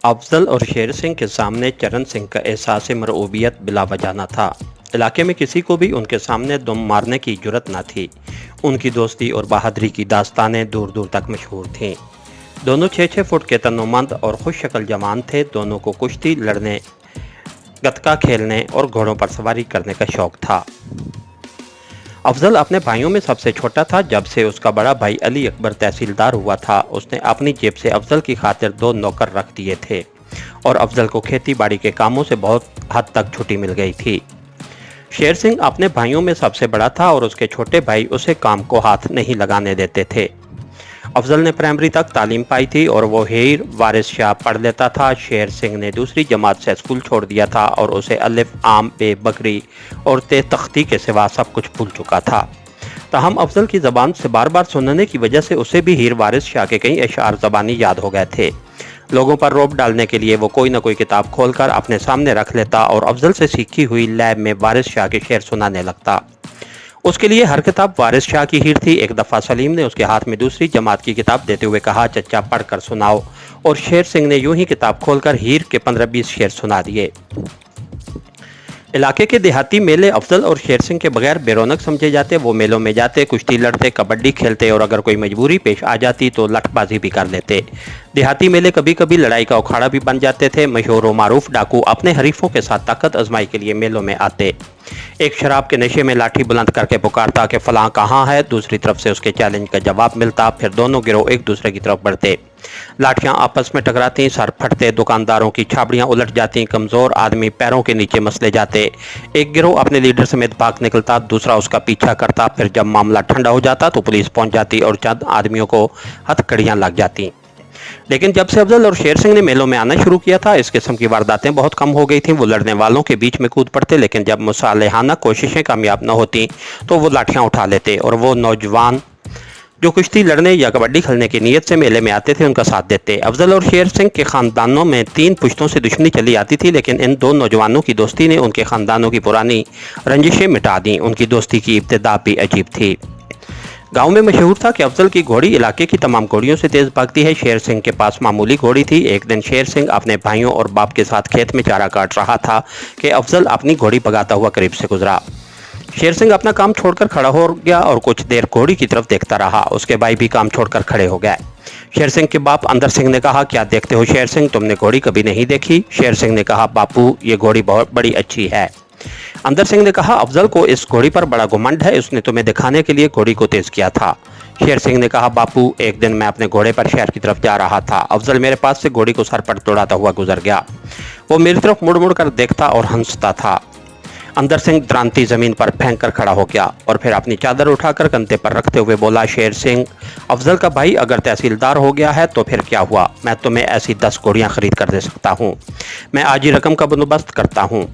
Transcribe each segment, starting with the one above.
अफजल और शेर सिंह के सामने चरण सिंह का एहसास मरऊबियत बिला वजह न था। इलाके में किसी को भी उनके सामने दम मारने की जुर्रत न थी। उनकी दोस्ती और बहादुरी की दास्तानें दूर दूर तक मशहूर थीं। दोनों 6-6 फुट के तन्नोमंद और खुश शक्ल जवान थे। दोनों को कुश्ती लड़ने, गतका खेलने और घोड़ों पर सवारी करने का शौक था। अफजल अपने भाइयों में सबसे छोटा था। जब से उसका बड़ा भाई अली अकबर तहसीलदार हुआ था, उसने अपनी जेब से अफजल की खातिर 2 नौकर रख दिए थे और अफजल को खेती बाड़ी के कामों से बहुत हद तक छुट्टी मिल गई थी। शेर सिंह अपने भाइयों में सबसे बड़ा था और उसके छोटे भाई उसे काम को हाथ नहीं लगाने देते थे। अफजल ने प्राइमरी तक तालीम पाई थी और वो हीर वारिस शाह पढ़ लेता था। शेर सिंह ने दूसरी जमात से स्कूल छोड़ दिया था और उसे अलिफ, आम, बे, बकरी और ते तख्ती के सिवा सब कुछ भूल चुका था। ताहम अफजल की ज़बान से बार बार सुनने की वजह से उसे भी हीर वारिस शाह के कई अशार ज़बानी याद हो गए थे। लोगों पर रौब डालने के लिए वो कोई ना कोई किताब खोलकर अपने सामने रख लेता और अफजल से सीखी हुई लैब में वारिस शाह के शेर सुनाने लगता। उसके लिए हर किताब वारिस शाह की हीर थी। एक दफ़ा सलीम ने उसके हाथ में दूसरी जमात की किताब देते हुए कहा, चचा पढ़ कर सुनाओ, और शेर सिंह ने यूं ही किताब खोलकर हीर के 15-20 शेर सुना दिए। इलाके के देहाती मेले अफजल और शेर सिंह के बगैर बेरौनक समझे जाते। वो मेलों में जाते, कुश्ती लड़ते, कबड्डी खेलते और अगर कोई मजबूरी पेश आ जाती तो लठबाजी भी कर लेते। देहाती मेले कभी कभी लड़ाई का उखाड़ा भी बन जाते थे। मशहूर व मारूफ डाकू अपने हरीफों के साथ ताकत आजमाई के लिए मेलों में आते। एक शराब के नशे में लाठी बुलंद करके पुकारता कि फलां कहाँ है। दूसरी तरफ से उसके चैलेंज का जवाब मिलता। फिर दोनों गिरोह एक दूसरे की तरफ बढ़ते। लाठियां आपस में टकराती, सर फटते, दुकानदारों की छाबड़ियां उलट जाती, कमजोर आदमी पैरों के नीचे मसले जाते। एक गिरोह अपने लीडर समेत भाग निकलता, दूसरा उसका पीछा करता। फिर जब मामला ठंडा हो जाता तो पुलिस पहुंच जाती और चंद आदमियों को हथकड़ियां लग जाती। लेकिन जब से अफजल और शेर सिंह ने मेलों में आना शुरू किया था, इस किस्म की वारदातें बहुत कम हो गई थीं। वो लड़ने वालों के बीच में कूद पड़ते, लेकिन जब मुसालिहाना कोशिशें कामयाब न होती तो वो लाठियां उठा लेते और वो नौजवान जो कुश्ती लड़ने या कबड्डी खेलने की नीयत से मेले में आते थे उनका साथ देते। अफजल और शेर सिंह के खानदानों में 3 पुश्तों से दुश्मनी चली आती थी, लेकिन इन 2 नौजवानों की दोस्ती ने उनके खानदानों की पुरानी रंजिशें मिटा दी। उनकी दोस्ती की इब्तिदा भी अजीब थी। गांव में मशहूर था कि अफजल की घोड़ी इलाके की तमाम घोड़ियों से तेज भागती है। शेर सिंह के पास मामूली घोड़ी थी। एक दिन शेर सिंह अपने भाइयों और बाप के साथ खेत में चारा काट रहा था कि अफजल अपनी घोड़ी भगाता हुआ करीब से गुजरा। शेर सिंह अपना काम छोड़कर खड़ा हो गया और कुछ देर घोड़ी की तरफ देखता रहा। उसके भाई भी काम छोड़कर खड़े हो गए। शेर सिंह के बाप अंदर सिंह ने कहा, क्या देखते हो शेर सिंह, तुमने घोड़ी कभी नहीं देखी? शेर सिंह ने कहा, बापू ये घोड़ी बहुत बड़ी अच्छी है। अंदर सिंह ने कहा, अफजल को इस घोड़ी पर बड़ा घुमंड है, उसने तुम्हें दिखाने के लिए घोड़ी को तेज किया था। शेर सिंह ने कहा, बापू एक दिन मैं अपने घोड़े पर शहर की तरफ जा रहा था। अफजल मेरे पास से घोड़ी को सर पर दौड़ाता हुआ गुजर गया। वो मेरी तरफ मुड़ मुड़ कर देखता और हंसता था। अंदर सिंह द्रांति जमीन पर फेंक कर खड़ा हो गया और फिर अपनी चादर उठाकर कंधे पर रखते हुए बोला, शेर सिंह, अफजल का भाई अगर तहसीलदार हो गया है तो फिर क्या हुआ? मैं तुम्हें ऐसी 10 घोड़ियां खरीद कर दे सकता हूँ। मैं आज ही रकम का बंदोबस्त करता हूँ।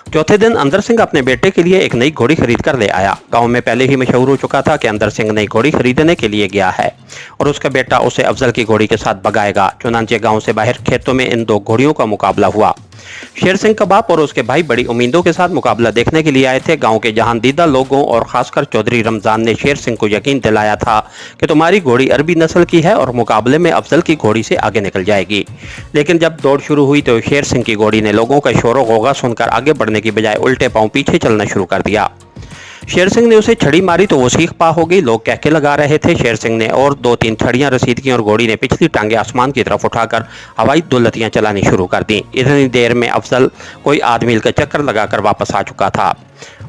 चौथे दिन अंदर सिंह अपने बेटे के लिए एक नई घोड़ी खरीद कर ले आया। गांव में पहले ही मशहूर हो चुका था कि अंदर सिंह नई घोड़ी खरीदने के लिए गया है और उसका बेटा उसे अफजल की घोड़ी के साथ भगाएगा। चुनांचे गांव से बाहर खेतों में इन 2 घोड़ियों का मुकाबला हुआ। शेर सिंह का बाप और उसके भाई बड़ी उम्मीदों के साथ मुकाबला देखने के लिए आए थे। गांव के जहांदीदा लोगों और खासकर चौधरी रमजान ने शेर सिंह को यकीन दिलाया था कि तुम्हारी घोड़ी अरबी नस्ल की है और मुकाबले में अफजल की घोड़ी से आगे निकल जाएगी। लेकिन जब दौड़ शुरू हुई तो शेर सिंह की घोड़ी ने लोगों का शोर गोगा सुनकर आगे बढ़ने की बजाय उल्टे पांव पीछे चलना शुरू कर दिया। शेर सिंह ने उसे छड़ी मारी तो वो सीख पा हो गई। लोग कहके लगा रहे थे। शेर सिंह ने और 2-3 छड़ियां रसीद की और घोड़ी ने पिछली टांगे आसमान की तरफ उठाकर हवाई दुलतियां चलानी शुरू कर दी। इतनी देर में अफजल कोई आध मील का चक्कर लगाकर वापस आ चुका था।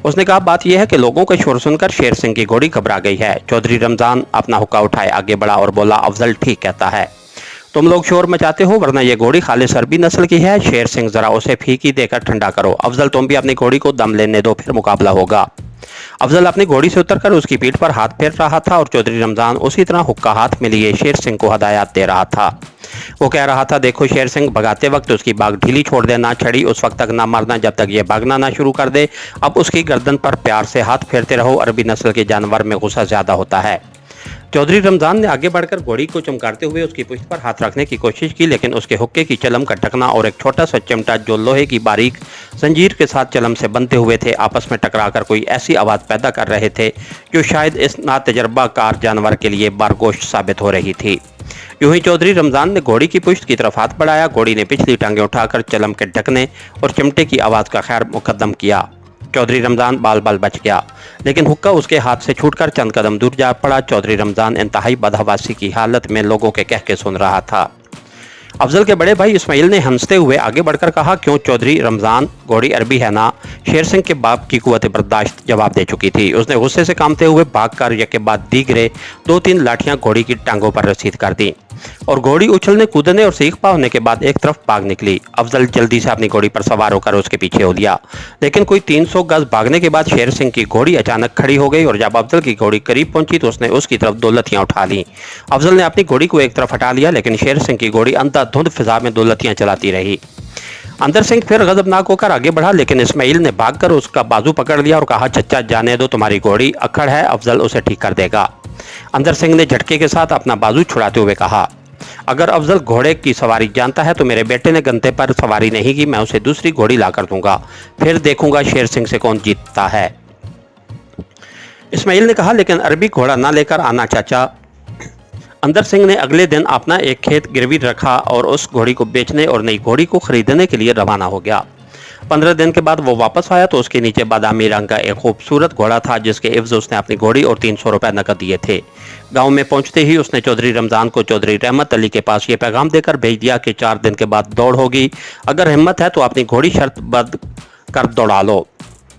उसने कहा, बात यह है कि लोगों का शोर सुनकर शेर सिंह की घोड़ी घबरा गई है। चौधरी रमजान अपना हुक्का उठाए आगे बढ़ा और बोला, अफजल ठीक कहता है, तुम लोग शोर मचाते हो वरना ये घोड़ी खालिस अरबी नस्ल की है। शेर सिंह जरा उसे फीकी देकर ठंडा करो। अफजल तुम भी अपनी घोड़ी को दम लेने दो, फिर मुकाबला होगा। अफजल अपनी घोड़ी से उतरकर उसकी पीठ पर हाथ फेर रहा था और चौधरी रमजान उसी तरह हुक्का हाथ में लिए शेर सिंह को हदायत दे रहा था। वो कह रहा था, देखो शेर सिंह, भगाते वक्त उसकी बाग ढीली छोड़ देना, छड़ी उस वक्त तक ना मारना जब तक ये भागना ना शुरू कर दे। अब उसकी गर्दन पर प्यार से हाथ फेरते रहो। अरबी नस्ल के जानवर में गुस्सा ज्यादा होता है। चौधरी रमजान ने आगे बढ़कर घोड़ी को चमकारते हुए उसकी पुश्त पर हाथ रखने की कोशिश की, लेकिन उसके हुक्के की चलम का ढकना और एक छोटा सा चिमटा जो लोहे की बारीक जंजीर के साथ चलम से बंधे हुए थे, आपस में टकराकर कोई ऐसी आवाज़ पैदा कर रहे थे जो शायद इस नातजर्बाकार जानवर के लिए बारगोश्त साबित हो रही थी। यूं ही चौधरी रमजान ने घोड़ी की पुश्त की तरफ हाथ बढ़ाया। घोड़ी ने पिछली टांगें उठाकर चलम के ढकने और चिमटे की आवाज का खैर मुकद्दम किया। चौधरी रमजान बाल बाल बच गया, लेकिन हुक्का उसके हाथ से छूटकर चंद कदम दूर जा पड़ा। चौधरी रमजान इंतहाई बदहवासी की हालत में लोगों के कहके सुन रहा था। अफजल के बड़े भाई इस्माइल ने हंसते हुए आगे बढ़कर कहा, क्यों चौधरी रमजान, घोड़ी अरबी है ना। शेर सिंह के बाप की कुव्वत बर्दाश्त जवाब दे चुकी थी। उसने गुस्से से कांपते हुए भागकर यके बाद दीगरे 2-3 लाठियां घोड़ी की टांगों पर रसीद कर दी और घोड़ी उछलने कूदने और सीख पाने के बाद एक तरफ भाग निकली। अफजल जल्दी से अपनी घोड़ी पर सवार होकर उसके पीछे हो लिया, लेकिन कोई 300 गज भागने के बाद शेर सिंह की घोड़ी अचानक खड़ी हो गई और जब अफजल की घोड़ी करीब पहुंची तो उसने उसकी तरफ 2 लत्तियां उठा ली। अफजल ने अपनी घोड़ी को एक तरफ हटा लिया, लेकिन शेर सिंह की घोड़ी अंधाधुंध फिजा में 2 लत्तियां चलाती रही। अंदर सिंह फिर गजबनाक होकर आगे बढ़ा, लेकिन इस्माइल ने भागकर उसका बाजू पकड़ लिया और कहा, चचा जाने दो, तुम्हारी घोड़ी अक्खड़ है, अफजल उसे ठीक कर देगा। अंदर सिंह ने झटके के साथ अपना बाजू छुड़ाते हुए कहा, अगर अफजल घोड़े की सवारी जानता है तो मेरे बेटे ने गंते पर सवारी नहीं की, मैं उसे दूसरी घोड़ी ला कर दूंगा, फिर देखूंगा शेर सिंह से कौन जीतता है। इस्माइल ने कहा, लेकिन अरबी घोड़ा ना लेकर आना चाचा। अंदर सिंह ने अगले दिन अपना एक खेत गिरवी रखा और उस घोड़ी को बेचने और नई घोड़ी को खरीदने के लिए रवाना हो गया। 15 दिन के बाद वो वापस आया तो उसके नीचे बादामी रंग का एक खूबसूरत घोड़ा था, जिसके एवज उसने अपनी घोड़ी और 300 रुपए नकद दिए थे। गांव में पहुंचते ही उसने चौधरी रमजान को चौधरी रहमत अली के पास ये पैगाम देकर भेज दिया कि 4 दिन के बाद दौड़ होगी, अगर हिम्मत है तो अपनी घोड़ी शर्तबद्ध कर दौड़ा लो।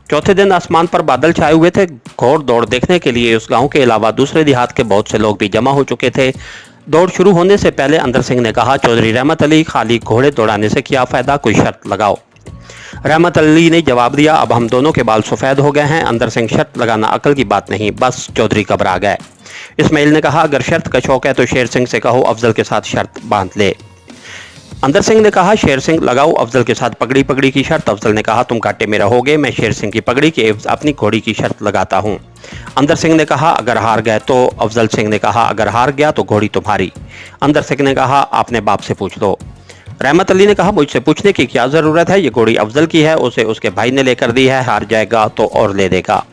चौथे दिन आसमान पर बादल छाए हुए थे। घोड़ दौड़ देखने के लिए उस गांव के अलावा दूसरे देहात के बहुत से लोग भी जमा हो चुके थे। दौड़ शुरू होने से पहले अंदर सिंह ने कहा, चौधरी रहमत अली, खाली घोड़े दौड़ाने से क्या फायदा, कोई शर्त लगाओ। रहमत अली ने जवाब दिया, अब हम दोनों के बाल सफ़ेद हो गए हैं, अंदर सिंह शर्त लगाना अकल की बात नहीं। बस चौधरी घबरा गए। इस्माइल ने कहा, अगर शर्त का शौक है तो शेर सिंह से कहो अफजल के साथ शर्त बांध ले। अंदर सिंह ने कहा, शेर सिंह लगाओ अफजल के साथ पगड़ी की शर्त। अफजल ने कहा, तुम कांटे में रहोगे, मैं शेर सिंह की पगड़ी के एवज अपनी घोड़ी की शर्त लगाता हूँ। अंदर सिंह ने कहा, अगर हार गए तो। अफजल सिंह ने कहा, अगर हार गया तो घोड़ी तुम्हारी। अंदर सिंह ने कहा, अपने बाप से पूछ लो। रहमत अली ने कहा, मुझसे पूछने की क्या जरूरत है, ये घोड़ी अफजल की है, उसे उसके भाई ने लेकर दी है, हार जाएगा तो और ले देगा।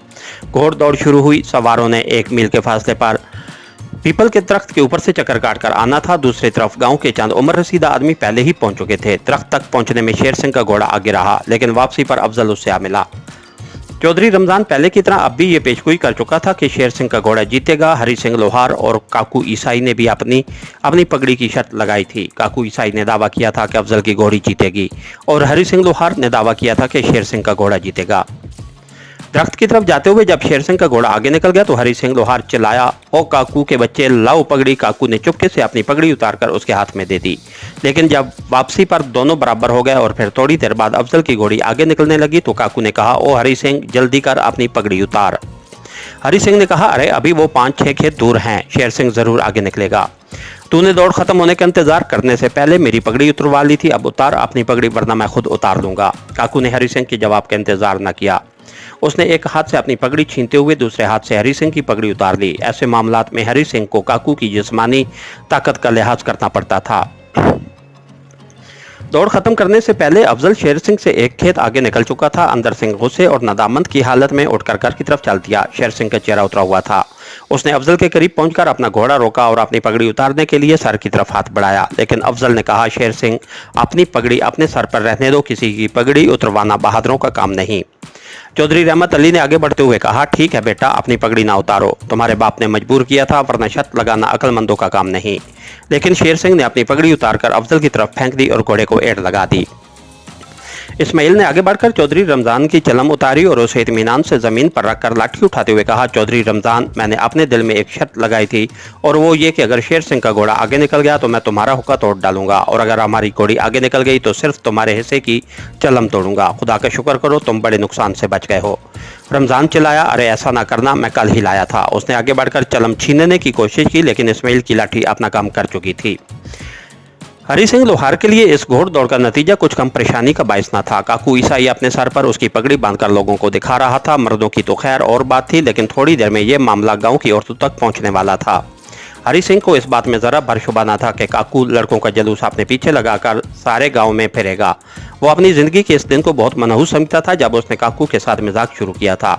घोड़ दौड़ शुरू हुई। सवारों ने 1 मील के फासले पर पीपल के दरख्त के ऊपर से चक्कर काटकर आना था। दूसरी तरफ गांव के चंद उम्र रसीदा आदमी पहले ही पहुंच चुके थे। दरख्त तक पहुंचने में शेर सिंह का घोड़ा आगे रहा, लेकिन वापसी पर अफजल उससे आ मिला। चौधरी रमजान पहले की तरह अब भी ये पेशगोई कर चुका था कि शेर सिंह का घोड़ा जीतेगा। हरी सिंह लोहार और काकू ईसाई ने भी अपनी पगड़ी की शर्त लगाई थी। काकू ईसाई ने दावा किया था कि अफजल की घोड़ी जीतेगी और हरी सिंह लोहार ने दावा किया था कि शेर सिंह का घोड़ा जीतेगा। दरख्त की तरफ जाते हुए जब शेर सिंह का घोड़ा आगे निकल गया तो हरी सिंह लोहार चिल्लाया, ओ काकू के बच्चे, लाओ पगड़ी। काकू ने चुपके से अपनी पगड़ी उतारकर उसके हाथ में दे दी, लेकिन जब वापसी पर दोनों बराबर हो गए और फिर थोड़ी देर बाद अफजल की घोड़ी आगे निकलने लगी तो काकू ने कहा, ओ हरी सिंह, जल्दी कर, अपनी पगड़ी उतार। हरी सिंह ने कहा, अरे अभी वो 5-6 खेत दूर हैं, शेर सिंह जरूर आगे निकलेगा। तूने दौड़ खत्म होने का इंतजार करने से पहले मेरी पगड़ी उतरवा ली थी, अब उतार अपनी पगड़ी वरना मैं खुद उतार लूंगा। काकू ने हरी सिंह के जवाब का इंतजार न किया। उसने एक हाथ से अपनी पगड़ी छीनते हुए दूसरे हाथ से हरी सिंह की पगड़ी उतार ली। ऐसे मामलात में हरी सिंह को काकू की जिस्मानी ताकत का लिहाज करना पड़ता था। दौड़ खत्म करने से पहले अफजल शेर सिंह से 1 खेत आगे निकल चुका था। अंदर सिंह गुस्से और नदामत की हालत में उठकर घर की तरफ चल दिया। शेर सिंह का चेहरा उतरा हुआ था। उसने अफजल के करीब पहुंचकर अपना घोड़ा रोका और अपनी पगड़ी उतारने के लिए सर की तरफ हाथ बढ़ाया, लेकिन अफजल ने कहा, शेर सिंह, अपनी पगड़ी अपने सर पर रहने दो, किसी की पगड़ी उतरवाना बहादुरों का काम नहीं। चौधरी रहमत अली ने आगे बढ़ते हुए कहा, ठीक है बेटा, अपनी पगड़ी ना उतारो, तुम्हारे बाप ने मजबूर किया था, वरना शर्त लगाना अक्लमंदों का काम नहीं। लेकिन शेर सिंह ने अपनी पगड़ी उतारकर अफजल की तरफ फेंक दी और घोड़े को एड़ लगा दी। इस्माइल ने आगे बढ़कर चौधरी रमजान की चलम उतारी और उसे इत्मीनान से जमीन पर रखकर लाठी उठाते हुए कहा, चौधरी रमजान, मैंने अपने दिल में एक शर्त लगाई थी और वो ये कि अगर शेर सिंह का घोड़ा आगे निकल गया तो मैं तुम्हारा हुक्का तोड़ डालूंगा, और अगर हमारी घोड़ी आगे निकल गई तो सिर्फ तुम्हारे हिस्से की चलम तोड़ूंगा। खुदा का शुक्र करो, तुम बड़े नुकसान से बच गए हो। रमजान चिल्लाया, अरे ऐसा ना करना, मैं कल ही लाया था। उसने आगे बढ़कर चलम छीनने की कोशिश की, लेकिन इस्माइल की लाठी अपना काम कर चुकी थी। हरी सिंह लोहार के लिए इस घोड़ दौड़ का नतीजा कुछ कम परेशानी का बायस न था। काकू ईसाई अपने सर पर उसकी पगड़ी बांधकर लोगों को दिखा रहा था। मर्दों की तो खैर और बात थी, लेकिन थोड़ी देर में यह मामला गांव की औरतों तक पहुंचने वाला था। हरी सिंह को इस बात में जरा भर शुबा न था कि काकू लड़कों का जलूस अपने पीछे लगाकर सारे गांव में फिरेगा। वो अपनी जिंदगी के इस दिन को बहुत मनहूस समझता था जब उसने काकू के साथ मजाक शुरू किया था।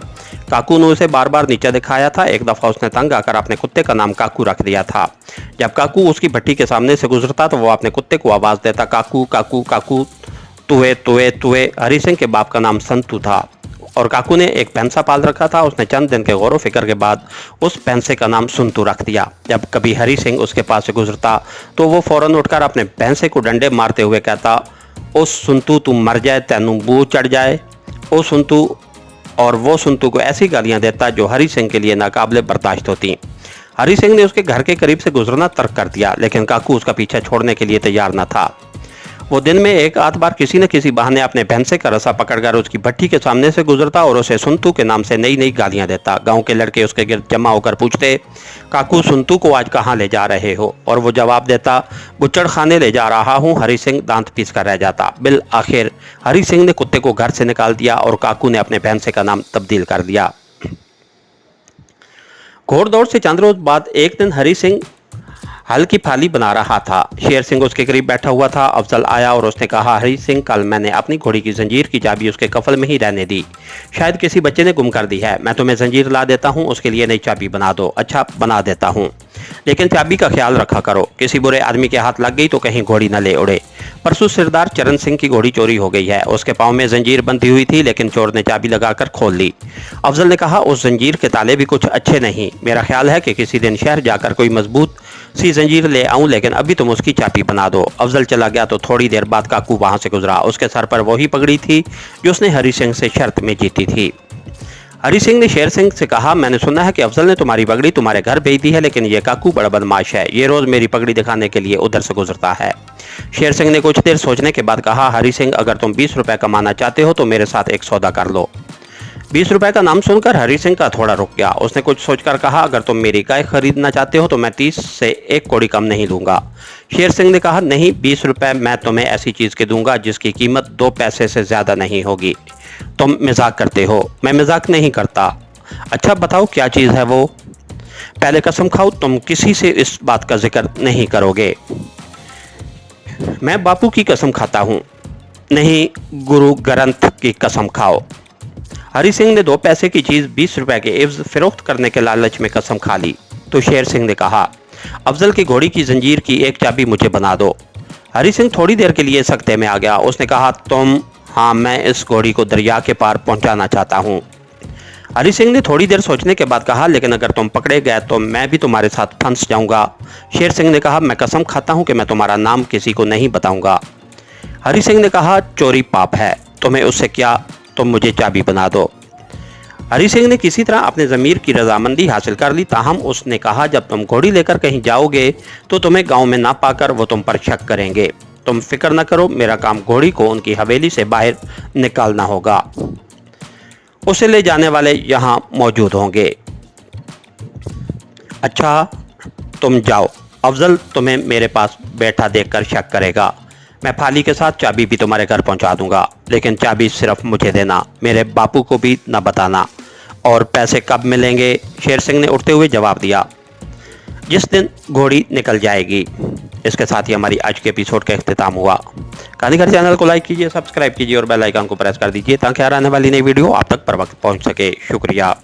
काकू ने उसे बार बार नीचे दिखाया था। एक दफा उसने तंग आकर अपने कुत्ते का नाम काकू रख दिया था। जब काकू उसकी भट्टी के सामने से गुजरता तो वो अपने कुत्ते को आवाज़ देता, काकू काकू काकू, तुए तुए तुए। हरी सिंह के बाप का नाम संतू था और काकू ने एक भैंसा पाल रखा था। उसने चंद दिन के गौर व फिक्र के बाद उस भैंसे का नाम सुनतू रख दिया। जब कभी हरी सिंह उसके पास से गुजरता तो वो फौरन उठकर अपने भैंसे को डंडे मारते हुए कहता, ओ सुनतू तू मर जाए, तैनू बू चढ़ जाए, ओ सुनतू। और वो सुनतू को ऐसी गालियां देता जो हरी सिंह के लिए नाकाबिले बर्दाश्त होती। हरी सिंह ने उसके घर के करीब से गुजरना तर्क कर दिया, लेकिन काकू उसका पीछा छोड़ने के लिए तैयार न था। वो दिन में एक आध बार किसी न किसी बहाने अपने भैंसे का रसा पकड़कर उसकी भट्टी के सामने से गुजरता और उसे सुनतू के नाम से नई नई गालियां देता। गांव के लड़के उसके गिर्द जमा होकर पूछते, काकू सुनतू को आज कहाँ ले जा रहे हो? और वो जवाब देता, बुच्चड़ खाने ले जा रहा हूँ। हरी सिंह दांत पीस कर रह जाता। बिल आखिर हरी सिंह ने कुत्ते को घर से निकाल दिया और काकू ने अपने भैंसे का नाम तब्दील कर दिया। घोड़दौड़ से चंद रोज बाद एक दिन हरी सिंह हल की फाली बना रहा था। शेर सिंह उसके करीब बैठा हुआ था। अफजल आया और उसने कहा, हरी सिंह, कल मैंने अपनी घोड़ी की जंजीर की चाबी उसके कफल में ही रहने दी। शायद किसी बच्चे ने गुम कर दी है। मैं तुम्हें जंजीर ला देता हूँ, उसके लिए नई चाबी बना दो। अच्छा, बना देता हूँ, लेकिन चाबी का ख्याल रखा करो, किसी बुरे आदमी के हाथ लग गई तो कहीं घोड़ी न ले उड़े। परसों सरदार चरण सिंह की घोड़ी चोरी हो गई है। उसके पाँव में जंजीर बंधी हुई थी, लेकिन चोर ने चाबी लगाकर खोल ली। अफजल ने कहा, उस जंजीर के ताले भी कुछ अच्छे नहीं। मेरा ख्याल है कि किसी दिन शहर जाकर कोई मजबूत सी जंजीर ले आऊं, लेकिन अभी तुम उसकी चाबी बना दो। अफजल चला गया तो थोड़ी देर बाद काकू वहां से गुजरा। उसके सर पर वही पगड़ी थी जो उसने हरी सिंह से शर्त में जीती थी। हरी सिंह ने शेर सिंह से कहा, मैंने सुना है कि अफजल ने तुम्हारी पगड़ी तुम्हारे घर भेज दी है, लेकिन यह काकू बड़ा बदमाश है। ये रोज मेरी पगड़ी दिखाने के लिए उधर से गुजरता है। शेर सिंह ने कुछ देर सोचने के बाद कहा, हरी सिंह, अगर तुम 20 रुपए कमाना चाहते हो तो मेरे साथ एक सौदा कर लो। 20 रुपए का नाम सुनकर हरी सिंह का थोड़ा रुक गया। उसने कुछ सोचकर कहा, अगर तुम मेरी गाय खरीदना चाहते हो तो मैं 30 से एक कौड़ी कम नहीं दूंगा। शेर सिंह ने कहा, नहीं, 20 रुपए मैं तुम्हें ऐसी चीज के दूंगा जिसकी कीमत 2 पैसे से ज्यादा नहीं होगी। तुम मजाक करते हो। मैं मजाक नहीं करता। अच्छा बताओ क्या चीज है वो? पहले कसम खाओ तुम किसी से इस बात का जिक्र नहीं करोगे। मैं बापू की कसम खाता हूं। नहीं, गुरु ग्रंथ की कसम खाओ। हरी सिंह ने 2 पैसे की चीज 20 रुपए के एवज फरोख्त करने के लालच में कसम खा ली। तो शेर सिंह ने कहा, अफजल की घोड़ी की जंजीर की एक चाबी मुझे बना दो। हरी सिंह थोड़ी देर के लिए सकते में आ गया। उसने कहा, तुम? हाँ, मैं इस घोड़ी को दरिया के पार पहुंचाना चाहता हूँ। हरी सिंह ने थोड़ी देर सोचने के बाद कहा, लेकिन अगर तुम पकड़े गए तो मैं भी तुम्हारे साथ फंस जाऊंगा। शेर सिंह ने कहा, मैं कसम खाता हूं कि मैं तुम्हारा नाम किसी को नहीं बताऊंगा। हरी सिंह ने कहा, चोरी पाप है, तुम्हें उससे क्या, तुम मुझे चाबी बना दो। हरी सिंह ने किसी तरह अपने ज़मीर की रजामंदी हासिल कर ली। ताहम उसने कहा, जब तुम घोड़ी लेकर कहीं जाओगे तो तुम्हें गांव में ना पाकर वो तुम पर शक करेंगे। तुम फिक्र न करो, मेरा काम घोड़ी को उनकी हवेली से बाहर निकालना होगा। उसे ले जाने वाले यहाँ मौजूद होंगे। अच्छा, तुम जाओ। अफजल तुम्हें मेरे पास बैठा देखकर शक करेगा। मैं फाली के साथ चाबी भी तुम्हारे घर पहुंचा दूंगा, लेकिन चाबी सिर्फ मुझे देना, मेरे बापू को भी न बताना। और पैसे कब मिलेंगे? शेर सिंह ने उठते हुए जवाब दिया, जिस दिन घोड़ी निकल जाएगी। इसके साथ ही हमारी आज के एपिसोड का इख्तिताम हुआ। कहानीघर चैनल को लाइक कीजिए, सब्सक्राइब कीजिए और बेल आइकन को प्रेस कर दीजिए ताकि आने वाली नई वीडियो आप तक पर वक्त पहुंच सके। शुक्रिया।